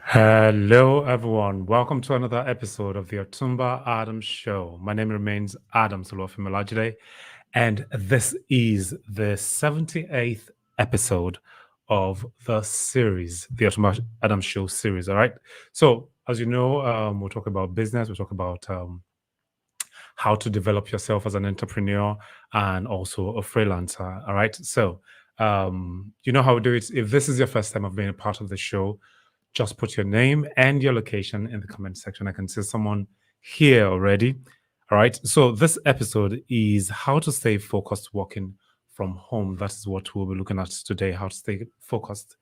Hello, everyone. Welcome to another episode of the Otumba Adams Show. My name remains Adam Solofimolajide, and this is the 78th episode of the series, the Otumba Adams Show series. All right. So, as you know, we'll talk about business, we'll talk about how to develop yourself as an entrepreneur and also a freelancer. All right. So, you know how we do it. If this is your first time of being a part of the show, just put your name and your location in the comment section. I can see someone here already. All right. So, this episode is how to stay focused working from home. That is what we'll be looking at today, how to stay focused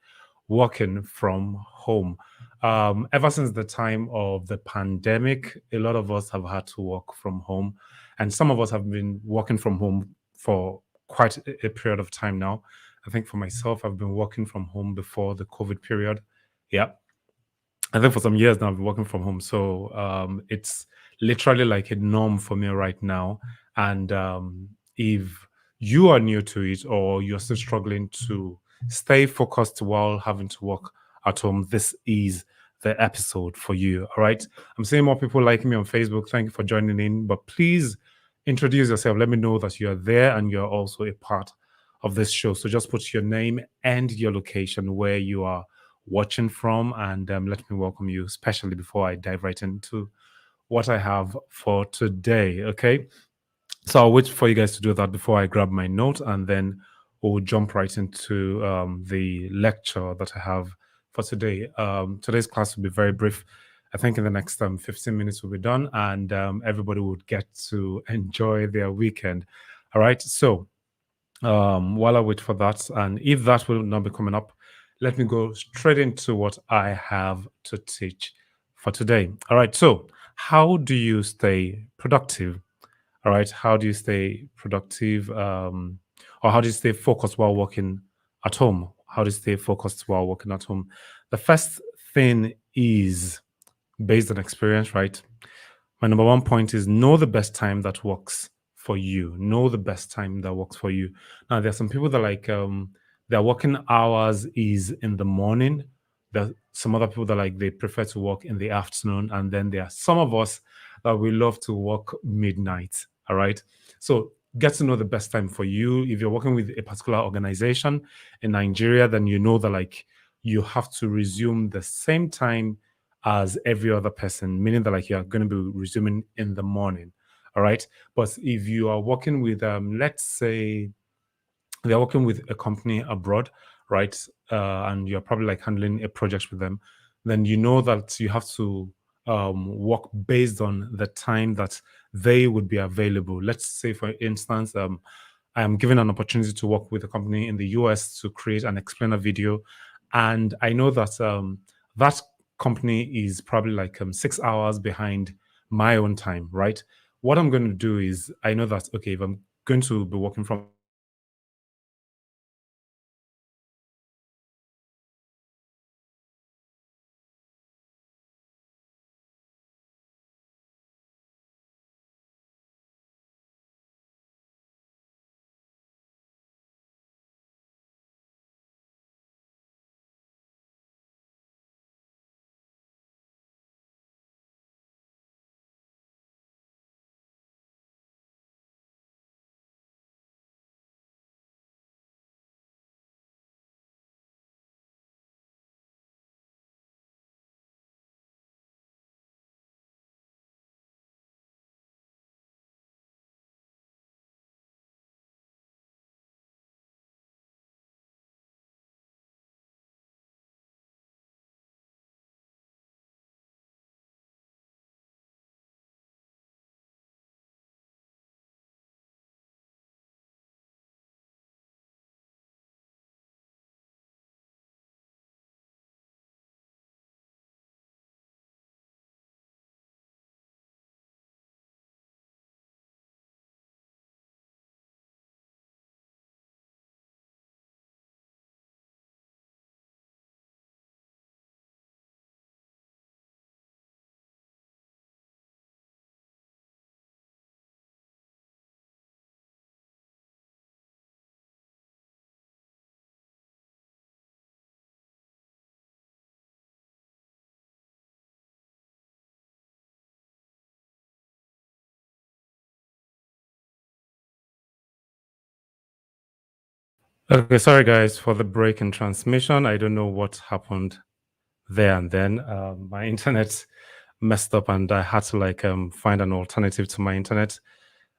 working from home. Ever since the time of the pandemic, a lot of us have had to work from home, and some of us have been working from home for quite a period of time now. I think for myself, I've been working from home before the COVID period. Yeah, I think for some years now I've been working from home, so it's literally like a norm for me right now. And if you are new to it or you're still struggling to stay focused while having to work at home, this is the episode for you. All right. I'm seeing more people like me on Facebook. Thank you for joining in, but please introduce yourself. Let me know that you're there and you're also a part of this show. So just put your name and your location where you are watching from, and let me welcome you, especially before I dive right into what I have for today. Okay, so I'll wait for you guys to do that before I grab my note, and then we'll jump right into the lecture that I have for today. Today's class will be very brief. I think in the next 15 minutes we'll be done, and everybody would get to enjoy their weekend. All right, so while I wait for that, and if that will not be coming up, let me go straight into what I have to teach for today. All right. So, how do you stay productive? All right. How do you stay productive? Or how do you stay focused while working at home? How do you stay focused while working at home? The first thing is based on experience, right? My number one point is know the best time that works for you. Know the best time that works for you. Now, there are some people that like their working hours is in the morning. There are some other people that like they prefer to work in the afternoon, and then there are some of us that we love to work midnight. All right. So get to know the best time for you. If you're working with a particular organization in Nigeria, then you know that like you have to resume the same time as every other person, meaning that like you're going to be resuming in the morning. All right. But if you are working with, let's say, they're working with a company abroad, right? And you're probably like handling a project with them, then you know that you have to work based on the time that they would be available. Let's say, for instance, I am given an opportunity to work with a company in the US to create an explainer video. And I know that that company is probably like 6 hours behind my own time, right? What I'm going to do is I know that, okay, if I'm going to be working from Okay, sorry guys for the break in transmission. I don't know what happened there and then. My internet messed up and I had to find an alternative to my internet.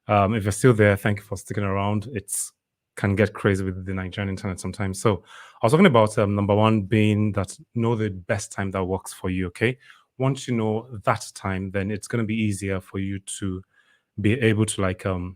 If you're still there, thank you for sticking around. It's can get crazy with the Nigerian internet sometimes. So I was talking about number one being that know the best time that works for you. Okay, once you know that time, then it's going to be easier for you to be able to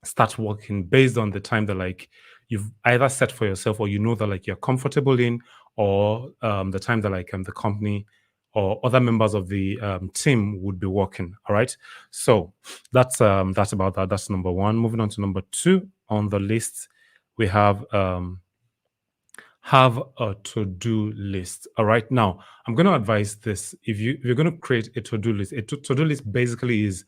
start working based on the time that you've either set for yourself or you know that you're comfortable in, or the time that the company or other members of the team would be working. All right, so that's about that. That's number one. Moving on to number two on the list, we have a to-do list. All right, now I'm going to advise this. If you're going to create a to-do list, a to-do list basically is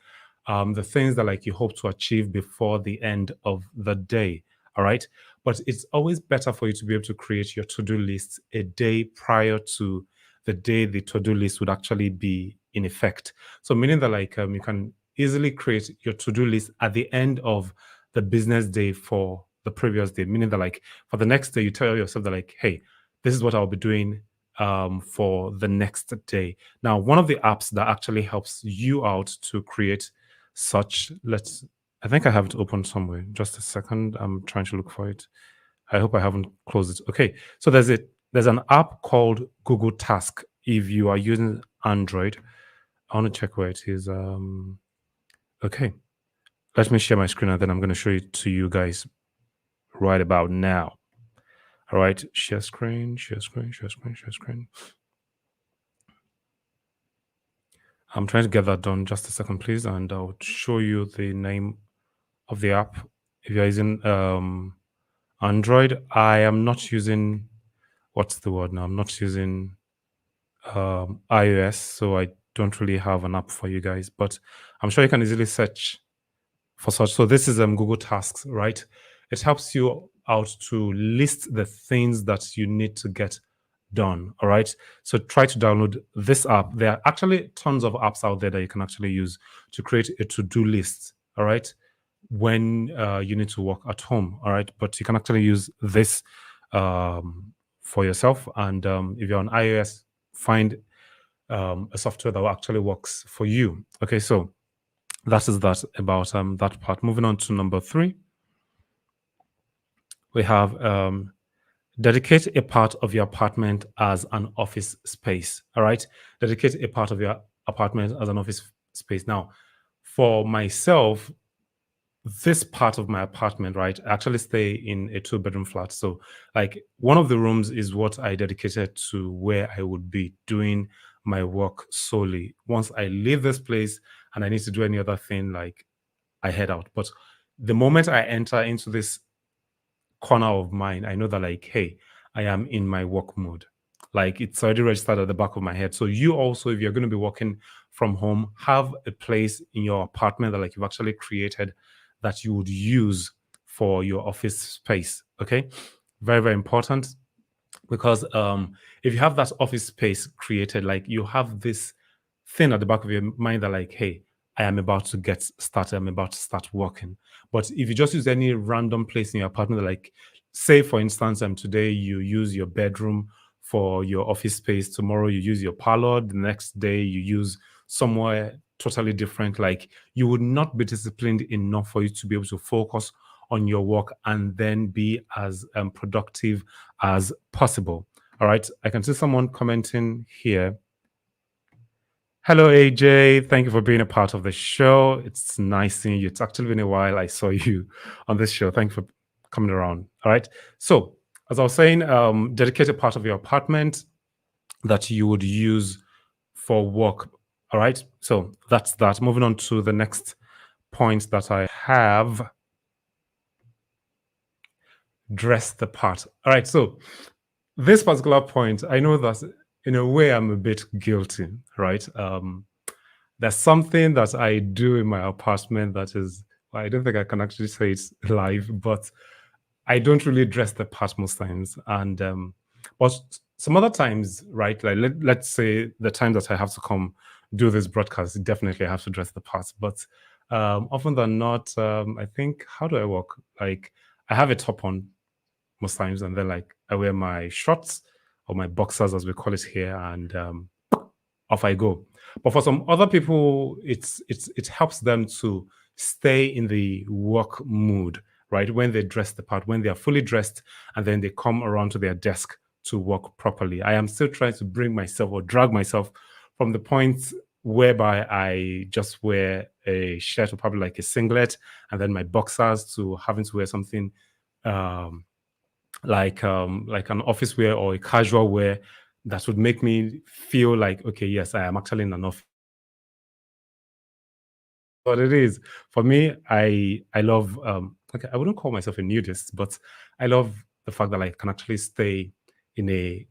the things that you hope to achieve before the end of the day. All right, but it's always better for you to be able to create your to-do list a day prior to the day the to-do list would actually be in effect. So meaning that you can easily create your to-do list at the end of the business day for the previous day, meaning that for the next day, you tell yourself that hey, this is what I'll be doing for the next day. Now, one of the apps that actually helps you out to create such, I think I have it open somewhere. Just a second. I'm trying to look for it. I hope I haven't closed it. Okay. So there's an app called Google Task. If you are using Android, I want to check where it is. Okay. Let me share my screen and then I'm going to show it to you guys right about now. All right, share screen, share screen, share screen, share screen. I'm trying to get that done. Just a second, please, and I'll show you the name of the app. If you're using Android, I am not using what's the word now? I'm not using iOS, so I don't really have an app for you guys. But I'm sure you can easily search for such. So this is Google Tasks, right? It helps you out to list the things that you need to get done. All right. So try to download this app. There are actually tons of apps out there that you can actually use to create a to-do list. All right. When you need to work at home. All right. But you can actually use this for yourself. And if you're on iOS, find a software that actually works for you. Okay. So that is that about that part. Moving on to number three, we have dedicate a part of your apartment as an office space. All right, dedicate a part of your apartment as an office space. Now, for myself, this part of my apartment, right, I actually stay in a two-bedroom flat. So, one of the rooms is what I dedicated to where I would be doing my work solely. Once I leave this place and I need to do any other thing, I head out. But the moment I enter into this corner of mine, I know that hey, I am in my work mode. It's already registered at the back of my head. So you also, if you're going to be working from home, have a place in your apartment that you've actually created that you would use for your office space. Okay. Very, very important because if you have that office space created, you have this thing at the back of your mind that hey, I am about to get started, I'm about to start working. But if you just use any random place in your apartment, say for instance today you use your bedroom for your office space, tomorrow you use your parlor, the next day you use somewhere totally different, you would not be disciplined enough for you to be able to focus on your work and then be as productive as possible. All right, I can see someone commenting here. Hello, AJ. Thank you for being a part of the show. It's nice seeing you. It's actually been a while I saw you on this show. Thank you for coming around. All right. So, as I was saying, dedicate a part of your apartment that you would use for work. All right. So, that's that. Moving on to the next point that I have, dress the part. All right. So, this particular point, I know that in a way I'm a bit guilty, right? There's something that I do in my apartment that is, well, I don't think I can actually say it live, but I don't really dress the part most times. And but some other times, right? Let's say the time that I have to come do this broadcast, definitely I have to dress the part. But often than not, I think, how do I work? I have a top on, most times, and then like I wear my shorts or my boxers as we call it here, and off I go. But for some other people, it helps them to stay in the work mood, right? When they dress the part, when they are fully dressed, and then they come around to their desk to work properly. I am still trying to bring myself or drag myself from the point whereby I just wear a shirt or probably like a singlet and then my boxers to having to wear something um like an office wear or a casual wear that would make me feel like, okay, yes, I am actually in an office. What it is for me, I love okay, I wouldn't call myself a nudist, but I love the fact that I can actually stay in a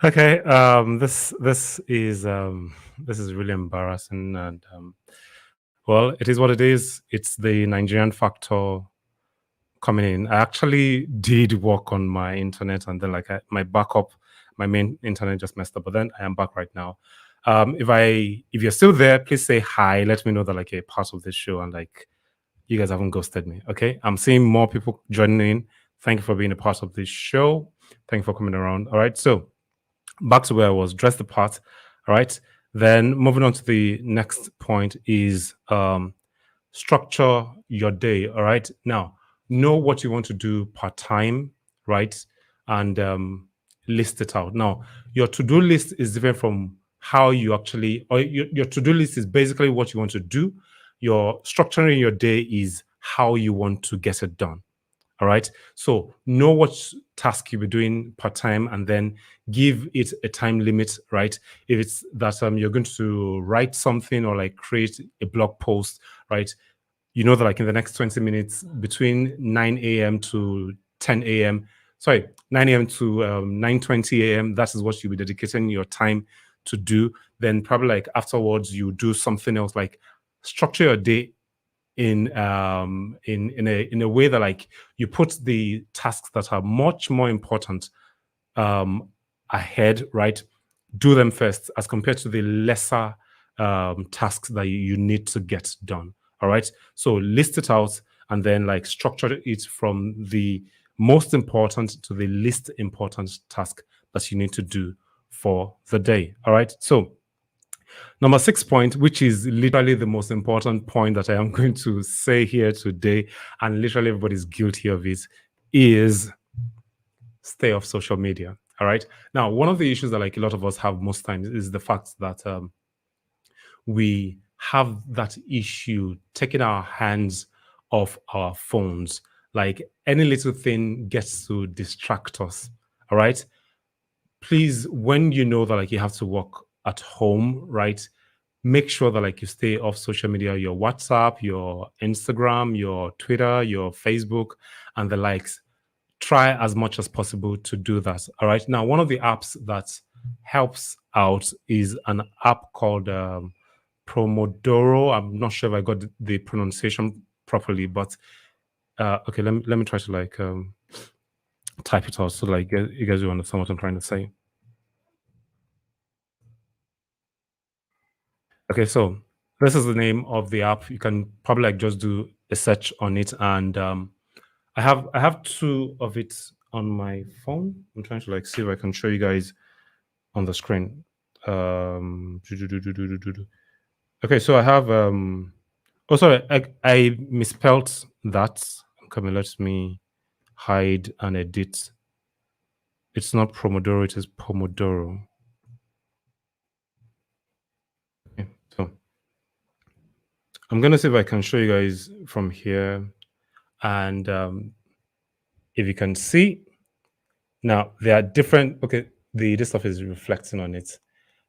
okay. This is really embarrassing, and well, it is what it is. It's the Nigerian factor coming in. I actually did work on my internet, and then like my backup, my main internet just messed up. But then I am back right now. If you're still there, please say hi. Let me know that like you're part of this show and like you guys haven't ghosted me. Okay, I'm seeing more people joining in. Thank you for being a part of this show. Thank you for coming around. All right, so back to where I was, dress the part. All right. Then moving on to the next point is structure your day. All right. Now, know what you want to do part time, right? And list it out. Now, your to do list is different from how you actually, or your to do list is basically what you want to do. Your structuring your day is how you want to get it done. All right. So know what task you'll be doing part time and then give it a time limit, right? If it's that you're going to write something or like create a blog post, right? You know that like in the next 20 minutes between 9 a.m. to 10 a.m. Sorry, 9 a.m. to 9:20 a.m. That is what you'll be dedicating your time to do. Then probably like afterwards you do something else, like structure your day in a way that like you put the tasks that are much more important um ahead, right? Do them first as compared to the lesser tasks that you need to get done. All right. So list it out and then like structure it from the most important to the least important task that you need to do for the day. All right. So number 6 point, which is literally the most important point that I am going to say here today, and literally everybody's guilty of it, is stay off social media. All right. Now, one of the issues that like a lot of us have most times is the fact that we have that issue taking our hands off our phones. Like any little thing gets to distract us. All right. Please, when you know that like you have to work at home, right? Make sure that like you stay off social media, your WhatsApp, your Instagram, your Twitter, your Facebook, and the likes. Try as much as possible to do that. All right. Now, one of the apps that helps out is an app called Promodoro. I'm not sure if I got the pronunciation properly, but okay, let me try to like type it out so like you guys will understand what I'm trying to say. Okay, so this is the name of the app. You can probably like just do a search on it, and I have two of it on my phone. I'm trying to like see if I can show you guys on the screen. Do, do, do, do, do, do, do, do. Okay, so I have oh sorry, I misspelled that. Come on, let me hide and edit. It's not Pomodoro, it is Pomodoro. Okay, so I'm gonna see if I can show you guys from here, and if you can see now, there are different. Okay, the this stuff is reflecting on it.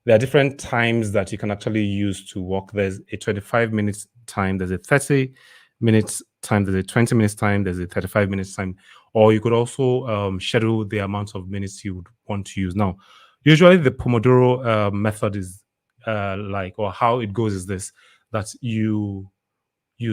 There are different times that you can actually use to walk. There's a 25 minutes time, there's a 30 minutes time, there's a 20 minutes time, there's a 35 minutes time, or you could also schedule the amount of minutes you would want to use. Now, usually the Pomodoro method is like, or how it goes is this, that you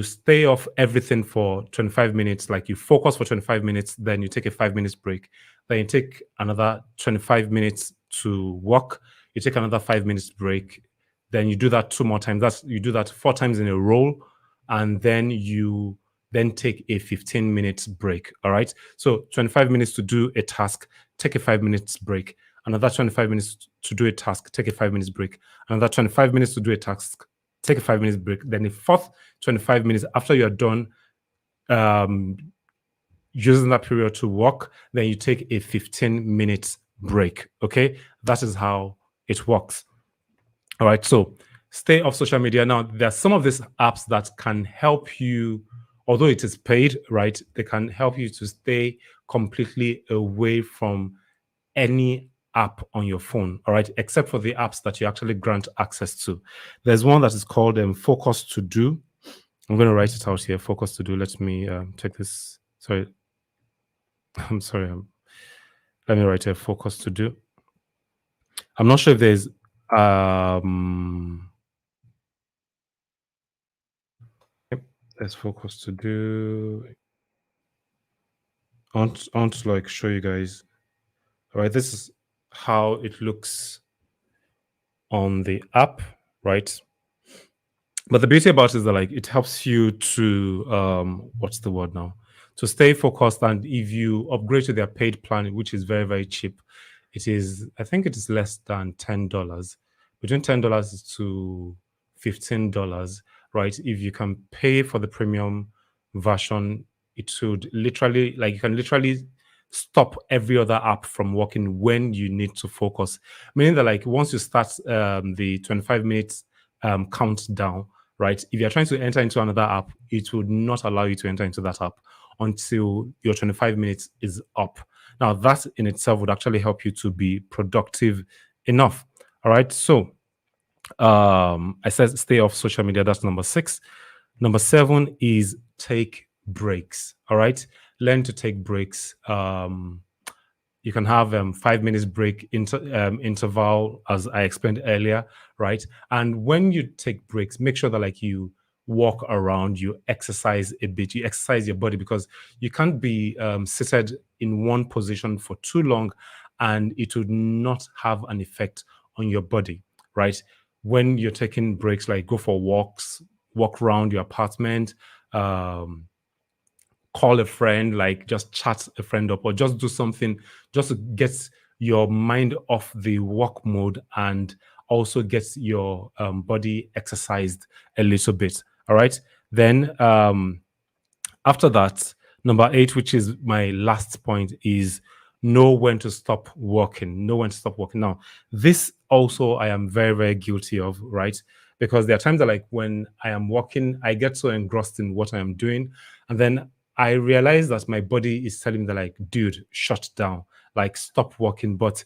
stay off everything for 25 minutes, like you focus for 25 minutes, then you take a 5 minutes break, then you take another 25 minutes to walk, you take another 5 minutes break, then you do that two more times. That's you do that four times in a row, and then you then take a 15 minutes break. All right. So 25 minutes to do a task, take a 5 minutes break, another 25 minutes to do a task, take a 5 minutes break, another 25 minutes to do a task, take a 5 minutes break, then the fourth 25 minutes after you're done um, using that period to walk, then you take a 15 minutes break. Okay. That is how it works. All right. So stay off social media. Now, there are some of these apps that can help you, although it is paid, right? They can help you to stay completely away from any app on your phone, all right, except for the apps that you actually grant access to. There's one that is called Focus to Do. I'm going to write it out here. Focus to Do. Let me take this. Sorry, I'm sorry. Let me write here. Focus to Do. I'm not sure if there's yep, there's Focus to Do. I want to like show you guys. All right, this is how it looks on the app, right? But the beauty about it is that like it helps you to what's the word now, to stay focused. And if you upgrade to their paid plan, which is very very cheap, it is, I think it is less than $10, between $10 to $15, right? If you can pay for the premium version, it should literally, like, you can literally stop every other app from working when you need to focus. Meaning that, like, once you start the 25 minutes countdown, right? If you're trying to enter into another app, it would not allow you to enter into that app until your 25 minutes is up. Now, that in itself would actually help you to be productive enough. All right. So, I said stay off social media. That's number six. Number seven is take breaks. All right. Learn to take breaks. You can have 5 minutes break interval, as I explained earlier, right? And when you take breaks, make sure that, like, you walk around, you exercise a bit, you exercise your body, because you can't be seated in one position for too long, and it would not have an effect on your body, right? When you're taking breaks, like, go for walks, walk around your apartment, um, call a friend, like, just chat a friend up, or just do something just to get your mind off the work mode, and also gets your body exercised a little bit. All right. Then after that, number eight, which is my last point, is know when to stop working. Know when to stop working. Now, this also I am very, very guilty of, right? Because there are times that, like, when I am working, I get so engrossed in what I am doing, and then I realize that my body is telling me that, like, dude, shut down, like, stop working. But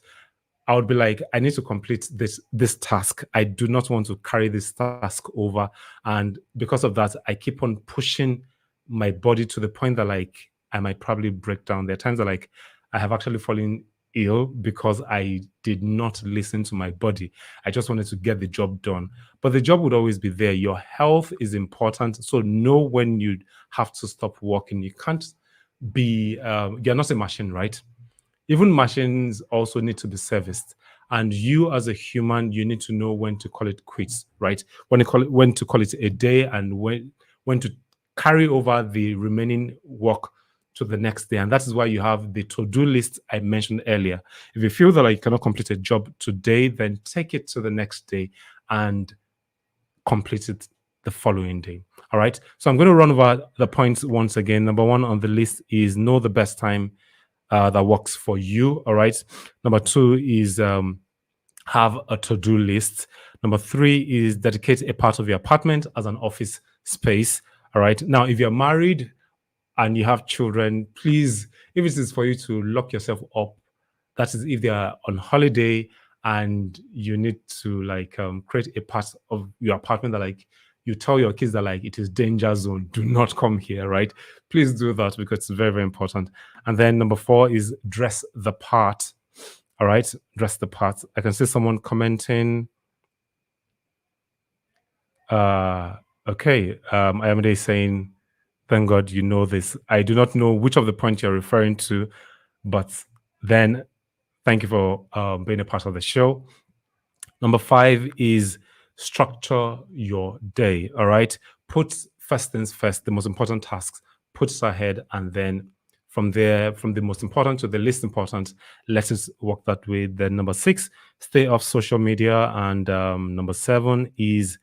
I would be like, I need to complete this task. I do not want to carry this task over. And because of that, I keep on pushing my body to the point that, like, I might probably break down. There are times that, like, I have actually fallen ill because I did not listen to my body. I just wanted to get the job done. But the job would always be there. Your health is important. So know when you have to stop working. You can't be, you're not a machine, right? Even machines also need to be serviced. And you, as a human, you need to know when to call it quits, right? When to call it a day, and when to carry over the remaining work to the next day. And that is why you have the to-do list I mentioned earlier. If you feel that, like, you cannot complete a job today, then take it to the next day and complete it the following day. All right. So I'm going to run over the points once again. Number one on the list is know the best time that works for you. All right. Number two is have a to-do list. Number three is dedicate a part of your apartment as an office space. All right. Now, if you're married and you have children, please, if it is for you to lock yourself up, that is if they are on holiday and you need to, like, create a part of your apartment that, like, you tell your kids that, like, it is danger zone, do not come here, right? Please do that, because it's very, very important. And then number four is dress the part. All right, dress the part. I can see someone commenting. Okay, Ayamide is saying, thank God you know this. I do not know which of the points you're referring to, but then thank you for being a part of the show. Number five is structure your day. All right. Put first things first, the most important tasks, put it ahead. And then from there, from the most important to the least important, let us work that way. Then number six, stay off social media. And number seven is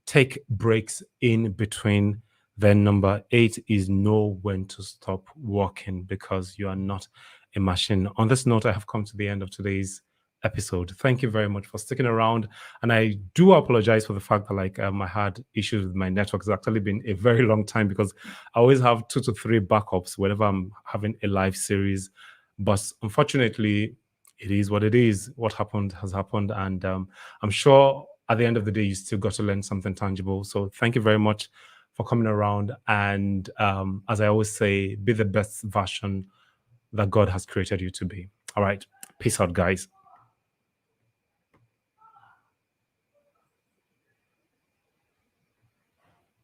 take breaks in between. Then number eight is know when to stop working, because you are not a machine. On this note, I have come to the end of today's episode. Thank you very much for sticking around. And I do apologize for the fact that, like, I had issues with my network. It's actually been a very long time, because I always have 2 to 3 backups whenever I'm having a live series. But unfortunately, it is what it is. What happened has happened. And I'm sure at the end of the day, you still got to learn something tangible. So thank you very much for coming around. And as I always say, be the best version that God has created you to be. All right. Peace out, guys.